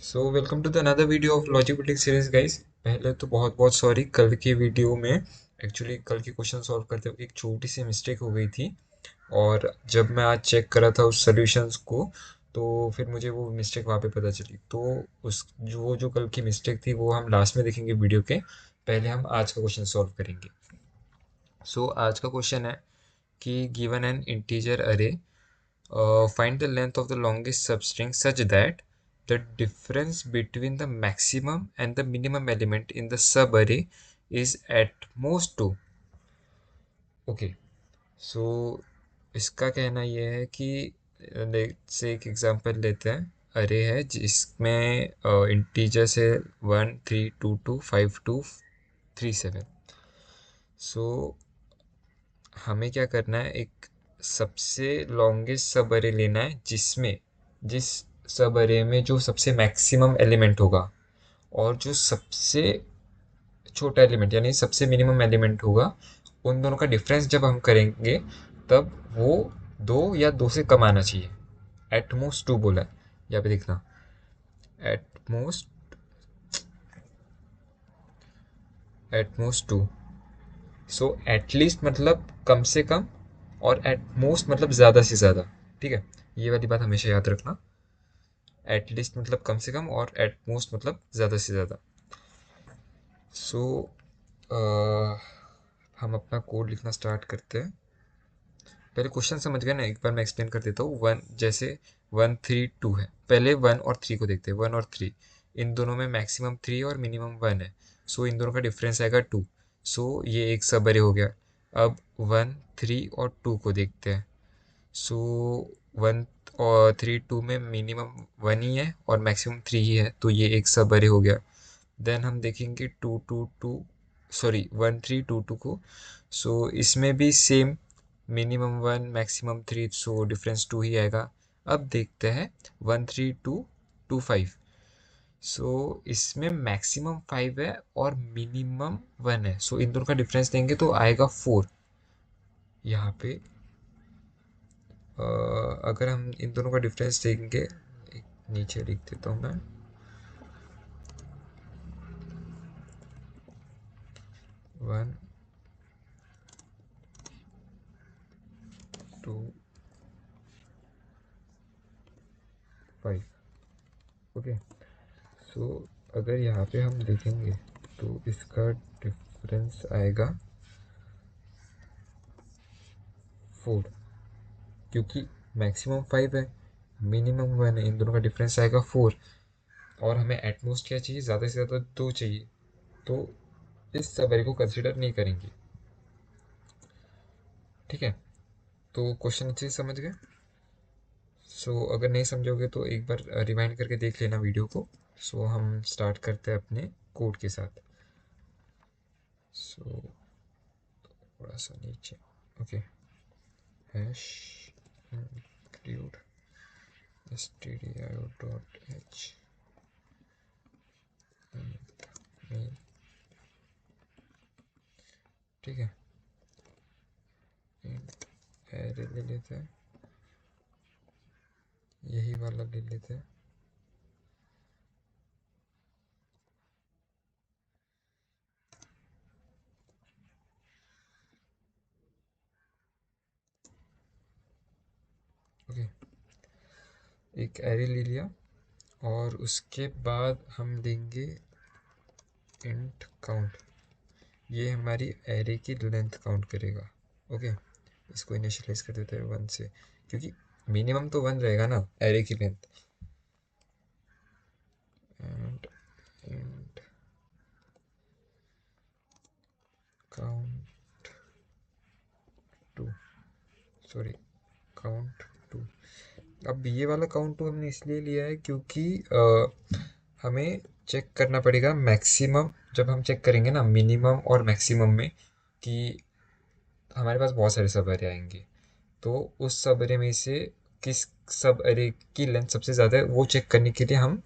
So welcome to the another video of logic series guys. पहले तो बहुत बहुत सॉरी, कल की वीडियो में एक्चुअली कल की क्वेश्चन सॉल्व करते वक्त एक छोटी सी मिस्टेक हो गई थी। और जब मैं आज चेक करा था उस सॉल्यूशंस को, तो फिर मुझे वो मिस्टेक वहाँ पे पता चली। तो उस जो कल की मिस्टेक थी वो हम लास्ट में देखेंगे वीडियो के। पहले हम आज का क्वेश्चन सॉल्व करेंगे। आज का क्वेश्चन है कि गिवन एन इंटीजर अरे, find the length of the longest substring such that the difference between the maximum and the minimum element in the subarray is at most 2. Okay, सो इसका कहना यह है कि से एक एग्जांपल लेते हैं। अरे है जिसमें इंटीजर्स है 1 3 2 2 5 2 3 7। सो हमें क्या करना है, एक सबसे लॉन्गेस्ट सब अरे लेना है जिस सब अरे में जो सबसे मैक्सिमम एलिमेंट होगा और जो सबसे छोटा एलिमेंट यानी सबसे मिनिमम एलिमेंट होगा, उन दोनों का डिफरेंस जब हम करेंगे तब वो दो या दो से कम आना चाहिए। एट मोस्ट टू बोला है यहाँ पे, देखना। At most two. So at least मतलब कम से कम, और एट मोस्ट मतलब ज़्यादा से ज़्यादा। ठीक है, ये वाली बात हमेशा याद रखना। एटलीस्ट मतलब कम से कम और एट मोस्ट मतलब ज़्यादा से ज़्यादा। सो हम अपना कोड लिखना स्टार्ट करते हैं। पहले क्वेश्चन समझ गए ना, एक बार मैं एक्सप्लेन कर देता हूँ। वन जैसे 1 3 2 है, पहले 1 और 3 को देखते हैं। 1 और 3, इन दोनों में मैक्सिमम 3 और मिनिमम 1 है। सो इन दोनों का डिफरेंस आएगा 2। सो ये एक सब अरे हो गया। अब 1 3 और 2 को देखते हैं। सो 1 और 3 2 में मिनिमम 1 ही है और मैक्सिमम 3 ही है, तो ये एक सब अरे हो गया। देन हम देखेंगे 1 3 2 2 को। सो इसमें भी same, minimum 1 maximum 3, so difference 2 ही आएगा। अब देखते हैं 1 3 2 2 5। सो इसमें मैक्सिमम 5 है और मिनिमम 1 है, सो इन दोनों का डिफरेंस देंगे तो आएगा 4। यहाँ पे अगर हम इन दोनों का डिफरेंस देखेंगे, एक नीचे लिख देता हूँ मैं। 1 2 5। ओके, सो अगर यहाँ पे हम देखेंगे तो इसका डिफरेंस आएगा 4, क्योंकि मैक्सिमम 5 है, मिनिमम 1 है, इन दोनों का डिफरेंस आएगा 4। और हमें एटमोस्ट क्या चाहिए, ज़्यादा से ज़्यादा 2 चाहिए, तो इस सबरी को कंसिडर नहीं करेंगे। ठीक है, तो क्वेश्चन अच्छे से समझ गए। अगर नहीं समझोगे तो एक बार रिवाइंड करके देख लेना वीडियो को। हम स्टार्ट करते हैं अपने कोड के साथ। थोड़ा सा नीचे। Okay, hash include stdio.h main। ठीक है, int array ले लेते हैं, यही वाला ले लेते हैं। ओके, एक एरे ले लिया और उसके बाद हम देंगे इंट काउंट। ये हमारी एरे की लेंथ काउंट करेगा। ओके, इसको इनिशियलाइज कर देते हैं 1 से, क्योंकि मिनिमम तो 1 रहेगा ना एरे की length. And int count 2, sorry count 2। अब ये वाला काउंट 2 हमने इसलिए लिया है क्योंकि हमें चेक करना पड़ेगा मैक्सिमम। जब हम चेक करेंगे ना मिनिमम और मैक्सिमम में, कि हमारे पास बहुत सारे सब अरे आएंगे, तो उस सब अरे में से किस सब अरे की लेंथ सबसे ज़्यादा है वो चेक करने के लिए हम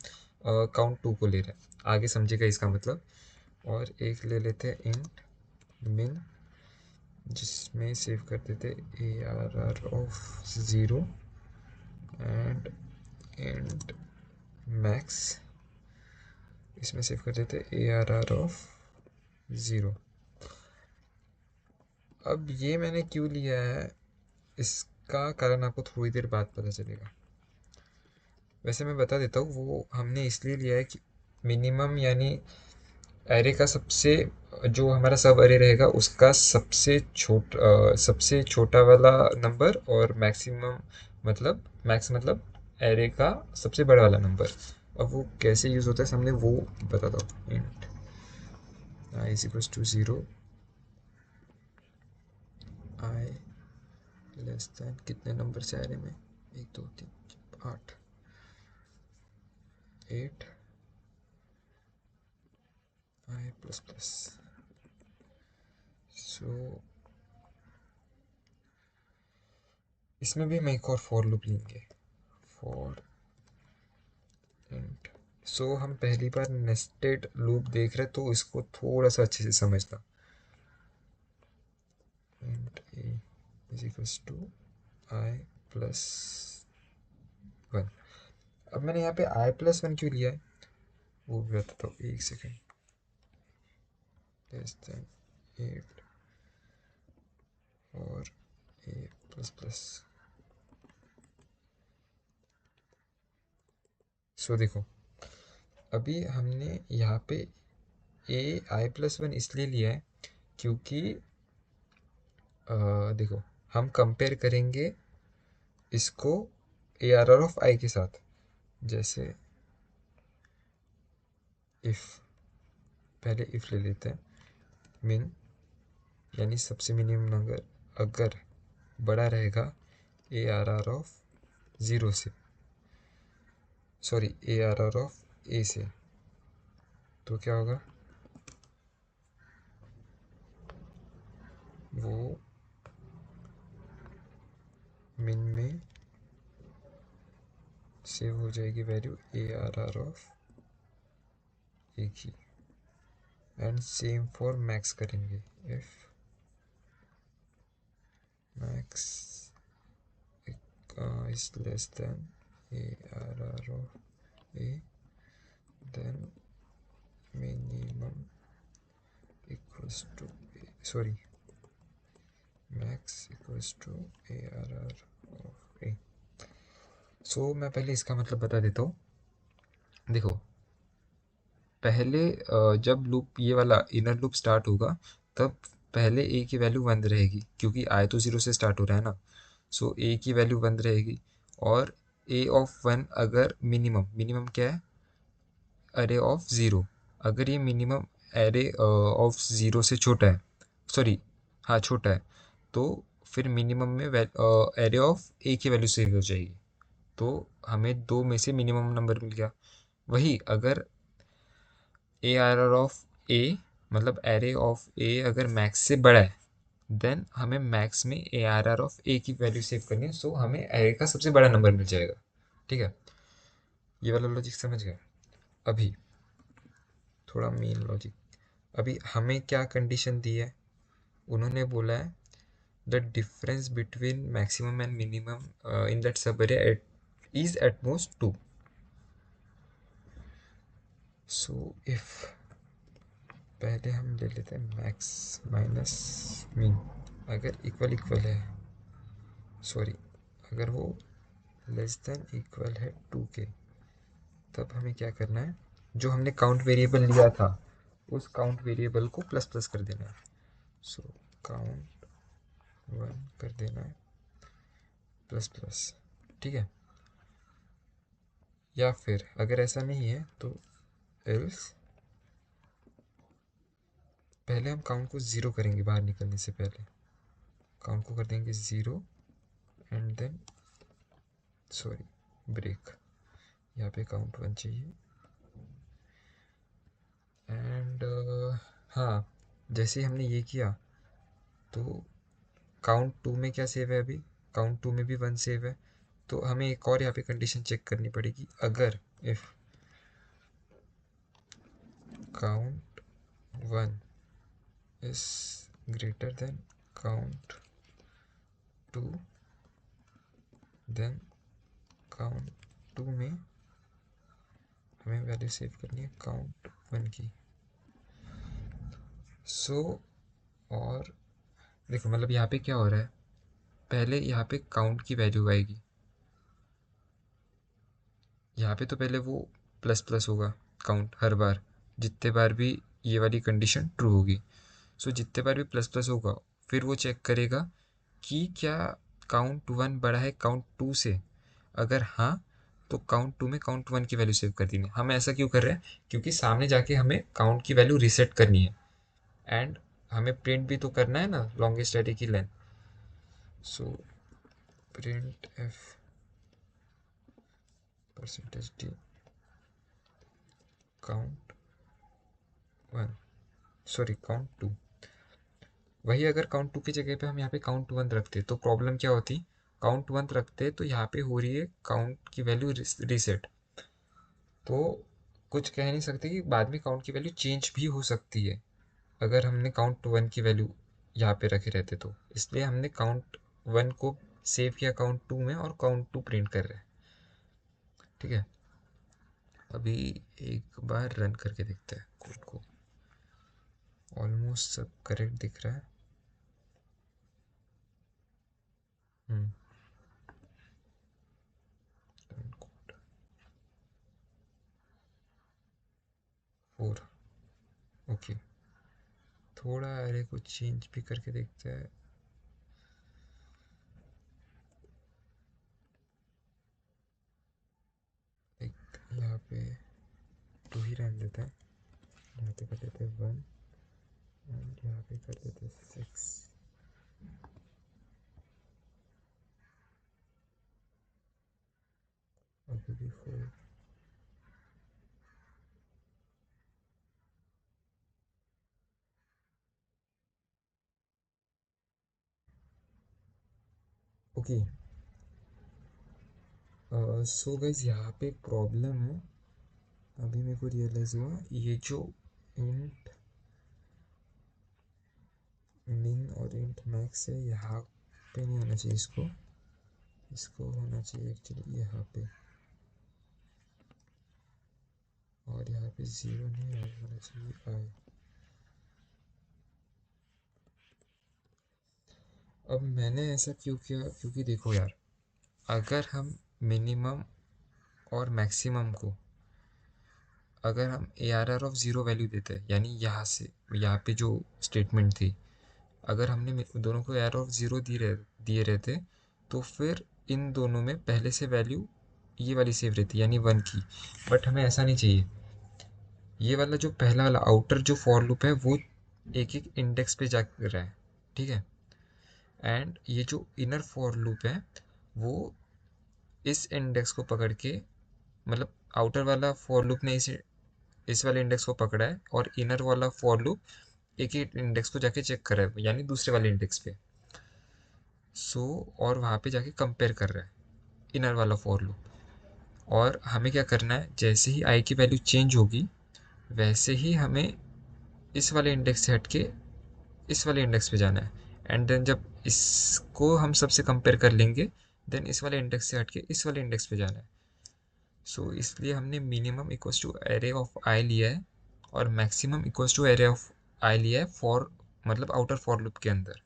काउंट 2 को ले रहे हैं। आगे समझेगा इसका मतलब। और एक ले लेते हैं इंट मिन, जिसमें सेव कर देते ARR of 0 and int max. इसमें सेव कर देते ARR ऑफ 0। अब ये मैंने क्यों लिया है, इसका कारण आपको थोड़ी देर बाद पता चलेगा। वैसे मैं बता देता हूँ, वो हमने इसलिए लिया है कि मिनिमम यानी एरे का सबसे, जो हमारा सब एरे रहेगा उसका सबसे छोटा वाला नंबर, और मैक्सिमम मतलब मैक्स मतलब एरे का सबसे बड़ा वाला नंबर। अब वो कैसे यूज़ होता है सामने वो बताता हूँ। Int I is equals to 0, I less than कितने नंबर से एरे में, 1 2 3 8 8 आई प्लस प्लस। सो इसमें भी हम एक और फॉर लूप लेंगे, फॉर इंट। सो हम पहली बार नेस्टेड लूप देख रहे तो इसको थोड़ा सा अच्छे से समझना। Int a is equals to I plus 1। अब मैंने यहाँ पे आई प्लस 1 क्यों लिया है वो भी बताता हूँ, एक सेकेंड। लेस देन 8 और ए प्लस प्लस। सो देखो, अभी हमने यहाँ पे ए आई प्लस 1 इसलिए लिया है क्योंकि देखो हम कंपेयर करेंगे इसको ARR ऑफ आई के साथ। जैसे इफ़, पहले इफ़ ले लेते हैं, मिन यानी सबसे मिनिमम नंबर अगर बड़ा रहेगा ARR ऑफ 0 से, सॉरी ARR ऑफ ए से, तो क्या होगा, वो मिन में सेव हो जाएगी वैल्यू ARR ऑफ ए की। एंड सेम फॉर मैक्स करेंगे, if max is less than ARR of A, then minimum equals to sorry max equals to ARR of A। सो मैं पहले इसका मतलब बता देता हूँ। देखो पहले जब लूप ये वाला इनर लूप स्टार्ट होगा तब पहले ए की वैल्यू 1 रहेगी, क्योंकि आई तो 0 से स्टार्ट हो रहा है ना। सो ए की वैल्यू 1 रहेगी, और ए ऑफ 1 अगर मिनिमम, मिनिमम क्या है, अरे ऑफ ज़ीरो, अगर ये मिनिमम एरे ऑफ ज़ीरो से छोटा है, सॉरी हाँ छोटा है, तो फिर मिनिमम में एरे ऑफ ए की वैल्यू सेव हो जाएगी। तो हमें दो में से मिनिमम नंबर मिल गया। वही अगर ARR ऑफ ए मतलब एरे ऑफ ए अगर मैक्स से बड़ा है, देन हमें मैक्स में ARR ऑफ ए की वैल्यू सेव करनी है। सो हमें एरे का सबसे बड़ा नंबर मिल जाएगा। ठीक है, ये वाला लॉजिक समझ गए। अभी थोड़ा मेन लॉजिक, अभी हमें क्या कंडीशन दी है, उन्होंने बोला है the difference between maximum and minimum in that sub area is at most 2। So if पहले हम ले लेते हैं मैक्स माइनस मीन, अगर इक्वल इक्वल है, सॉरी अगर वो लेस देन इक्वल है 2 के, तब हमें क्या करना है, जो हमने काउंट वेरिएबल लिया था उस काउंट वेरिएबल को प्लस प्लस कर देना है। सो काउंट 1 कर देना है प्लस प्लस। ठीक है, या फिर अगर ऐसा नहीं है तो एल्स पहले हम काउंट को 0 करेंगे, बाहर निकलने से पहले काउंट को कर देंगे 0 एंड देन सॉरी ब्रेक, यहाँ पे काउंट 1 चाहिए। एंड हाँ, जैसे हमने ये किया तो काउंट 2 में क्या सेव है, अभी काउंट 2 में भी 1 सेव है। तो हमें एक और यहाँ पे कंडीशन चेक करनी पड़ेगी, अगर if count 1 is greater than count 2, then count 2 में हमें वैल्यू सेव करनी है काउंट 1 की। सो और देखो मतलब यहाँ पे क्या हो रहा है, पहले यहाँ पे काउंट की वैल्यू आएगी, यहाँ पे तो पहले वो प्लस प्लस होगा काउंट हर बार, जितने बार भी ये वाली कंडीशन ट्रू होगी। सो जितने बार भी प्लस प्लस होगा फिर वो चेक करेगा कि क्या काउंट 1 बड़ा है काउंट 2 से। अगर हाँ तो काउंट 2 में काउंट 1 की वैल्यू सेव कर देनी है। हम ऐसा क्यों कर रहे हैं, क्योंकि सामने जाके हमें काउंट की वैल्यू रीसेट करनी है एंड हमें प्रिंट भी तो करना है ना लॉन्गेस्ट एरे की length. So print F percentage D count 1, sorry count 2। वही अगर काउंट 2 की जगह पे हम यहाँ पे काउंट 1 रखते तो प्रॉब्लम क्या होती, काउंट 1 रखते तो यहाँ पे हो रही है काउंट की वैल्यू रीसेट, तो कुछ कह नहीं सकते कि बाद में काउंट की वैल्यू चेंज भी हो सकती है अगर हमने काउंट 1 की वैल्यू यहाँ पे रखे रहते तो। इसलिए हमने काउंट 1 को सेव किया काउंट 2 में और काउंट 2 प्रिंट कर रहे हैं। ठीक है, अभी एक बार रन करके देखते हैं कोड को। ऑलमोस्ट सब करेक्ट दिख रहा है। हम्म 4, ओके। थोड़ा अरे को चेंज भी करके देखते हैं। एक यहाँ पे 2 ही रहने देते हैं, यहाँ पे कर देते हैं 1 एंड यहाँ पे कर देते हैं 6। अभी भी 4। ओके, सो गाइस यहाँ पे प्रॉब्लम है, अभी मेरे को रियलाइज़ हुआ। ये जो इंट मिन और इंट मैक्स है यहाँ पे नहीं होना चाहिए, इसको इसको होना चाहिए एक्चुअली यहाँ पे, और यहाँ पे 0 नहीं होना चाहिए आई। अब मैंने ऐसा क्यों किया, क्योंकि देखो यार, अगर हम मिनिमम और मैक्सिमम को अगर हम A R R of zero value देते हैं, यानी यहाँ से यहाँ पे जो स्टेटमेंट थी, अगर हमने दोनों को A R R of zero दिए रहते तो फिर इन दोनों में पहले से वैल्यू ये वाली सेव रहती यानी 1 की। बट हमें ऐसा नहीं चाहिए, ये वाला जो पहला वाला आउटर जो फॉर लूप है वो एक एक इंडेक्स पे जा रहा है। ठीक है, एंड ये जो इनर फॉर लूप है वो इस इंडेक्स को पकड़ के, मतलब आउटर वाला फॉर लूप ने इस वाले इंडेक्स को पकड़ा है और इनर वाला फॉर लूप एक ही इंडेक्स को जाके चेक कर रहा है यानी दूसरे वाले इंडेक्स पे। सो और वहाँ पे जाके कंपेयर कर रहा है इनर वाला फॉर लूप। और हमें क्या करना है, जैसे ही आई की वैल्यू चेंज होगी वैसे ही हमें इस वाले इंडेक्स से हट के इस वाले इंडेक्स पे जाना है, एंड देन जब इसको हम सबसे कंपेयर कर लेंगे देन इस वाले इंडेक्स से हट के इस वाले इंडेक्स पे जाना है। सो इसलिए हमने minimum equals to array of I लिया है और maximum equals to array of I लिया है फॉर मतलब आउटर फॉर लूप के अंदर।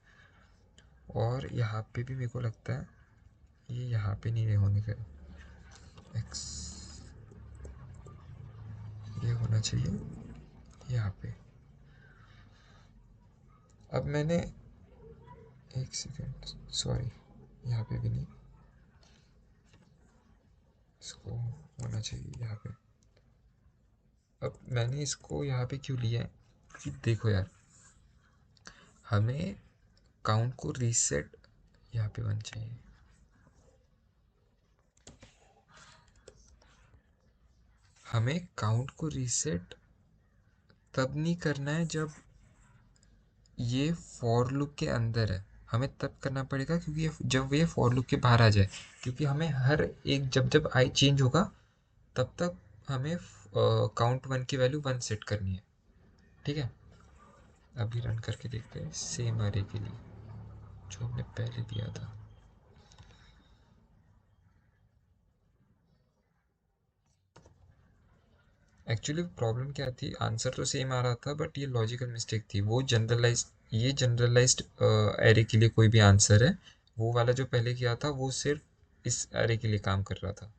और यहाँ पे भी मेरे को लगता है ये यहाँ पे नहीं होने का, एक्स ये होना चाहिए यहाँ पे। अब मैंने एक सेकेंड, सॉरी यहाँ पे भी नहीं, इसको होना चाहिए यहाँ पे। अब मैंने इसको यहाँ पे क्यों लिया है कि देखो यार, हमें काउंट को रीसेट यहाँ पे 1 चाहिए। हमें काउंट को रीसेट तब नहीं करना है जब ये फॉर लूप के अंदर है, हमें तब करना पड़ेगा क्योंकि जब ये फॉर लूप के बाहर आ जाए, क्योंकि हमें हर एक जब जब आई चेंज होगा तब तक हमें काउंट 1 की वैल्यू 1 सेट करनी है। ठीक है, अभी रन करके देखते हैं सेम अरे के लिए जो हमने पहले दिया था। एक्चुअली प्रॉब्लम क्या थी, आंसर तो सेम आ रहा था बट ये लॉजिकल मिस्टेक थी। वो जनरलाइज, ये जनरलाइज्ड एरे के लिए कोई भी आंसर है, वो वाला जो पहले किया था वो सिर्फ इस एरे के लिए काम कर रहा था।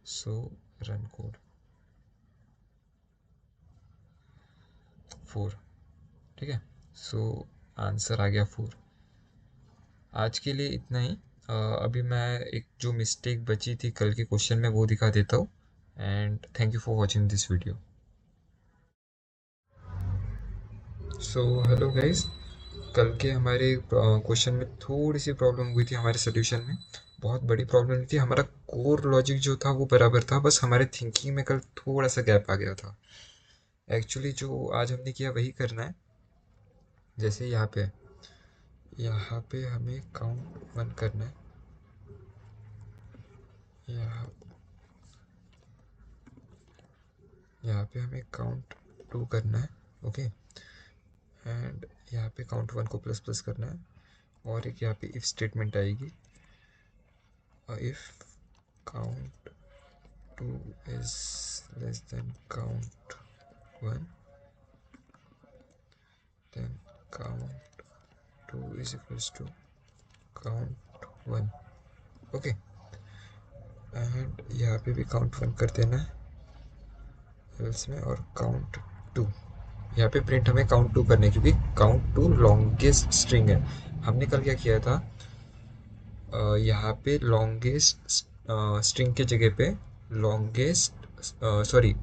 सो रन कोड 4, ठीक है। सो आंसर आ गया 4। आज के लिए इतना ही। अभी मैं एक जो मिस्टेक बची थी कल के क्वेश्चन में वो दिखा देता हूँ। And thank you for watching this video. So hello guys, कल के हमारे क्वेश्चन में थोड़ी सी प्रॉब्लम हुई थी हमारे सोल्यूशन में। बहुत बड़ी प्रॉब्लम नहीं थी, हमारा कोर लॉजिक जो था वो बराबर था, बस हमारे थिंकिंग में कल थोड़ा सा गैप आ गया था। एक्चुअली जो आज हमने किया वही करना है। जैसे यहाँ पे हमें काउंट 1 करना है। यहाँ यहाँ पे हमें काउंट 2 करना है। ओके। एंड यहाँ पे काउंट 1 को प्लस प्लस करना है। और एक यहाँ पे इफ स्टेटमेंट आएगी, if count 2 is less than count 1, then count 2 is equals to count 1। Okay. And यहाँ पे भी काउंट 1 कर देना है एल्स में, और काउंट 2। यहाँ पे प्रिंट हमें काउंट 2 करने, क्योंकि काउंट 2 लॉन्गेस्ट स्ट्रिंग है। हमने कल क्या किया था, यहाँ पे लॉन्गेस्ट स्ट्रिंग के जगह पे लॉन्गेस्ट सॉरी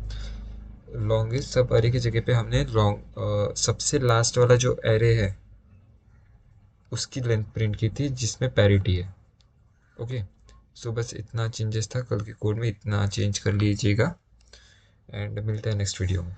लॉन्गेस्ट सब एरे की जगह पे हमने लॉन्ग सबसे लास्ट वाला जो एरे है उसकी लेंथ प्रिंट की थी जिसमें पैरिटी है। ओके। सो बस इतना चेंजेस था कल के कोड में, इतना चेंज कर लीजिएगा। एंड मिलते हैं नेक्स्ट वीडियो में।